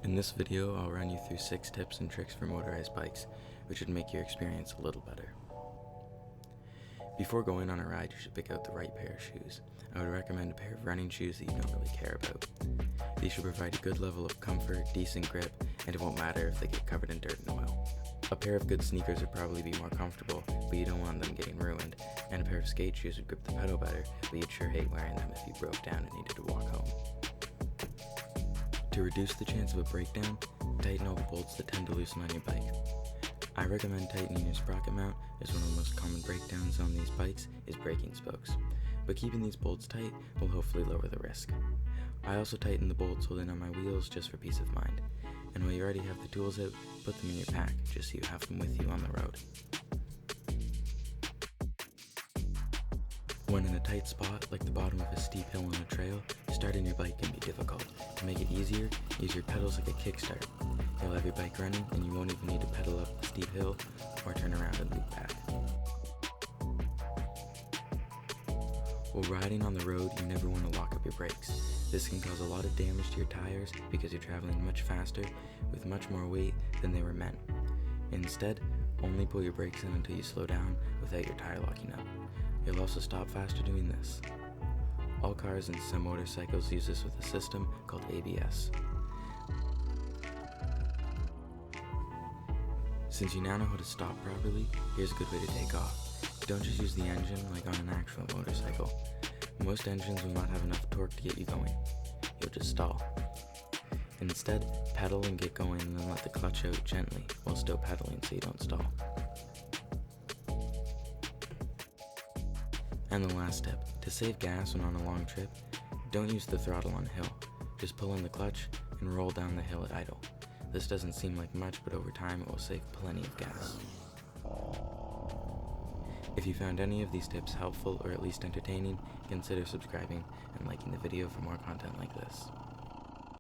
In this video, I'll run you through 6 tips and tricks for motorized bikes, which should make your experience a little better. Before going on a ride, you should pick out the right pair of shoes. I would recommend a pair of running shoes that you don't really care about. These should provide a good level of comfort, decent grip, and it won't matter if they get covered in dirt and oil. A pair of good sneakers would probably be more comfortable, but you don't want them getting ruined, and a pair of skate shoes would grip the pedal better, but you'd sure hate wearing them if you broke down and needed to walk home. To reduce the chance of a breakdown, tighten all the bolts that tend to loosen on your bike. I recommend tightening your sprocket mount, as one of the most common breakdowns on these bikes is braking spokes, but keeping these bolts tight will hopefully lower the risk. I also tighten the bolts holding on my wheels just for peace of mind, and while you already have the tools out, put them in your pack just so you have them with you on the road. When in a tight spot, like the bottom of a steep hill on a trail, starting your bike can be difficult. To make it easier, use your pedals like a kickstart. You'll have your bike running and you won't even need to pedal up the steep hill or turn around and loop back. While riding on the road, you never want to lock up your brakes. This can cause a lot of damage to your tires because you're traveling much faster with much more weight than they were meant. Instead, only pull your brakes in until you slow down without your tire locking up. You'll also stop faster doing this. All cars and some motorcycles use this with a system called ABS. Since you now know how to stop properly, here's a good way to take off. Don't just use the engine like on an actual motorcycle. Most engines will not have enough torque to get you going. You'll just stall. Instead, pedal and get going and then let the clutch out gently while still pedaling so you don't stall. And the last tip, to save gas when on a long trip, don't use the throttle on a hill. Just pull in the clutch and roll down the hill at idle. This doesn't seem like much, but over time it will save plenty of gas. If you found any of these tips helpful or at least entertaining, consider subscribing and liking the video for more content like this.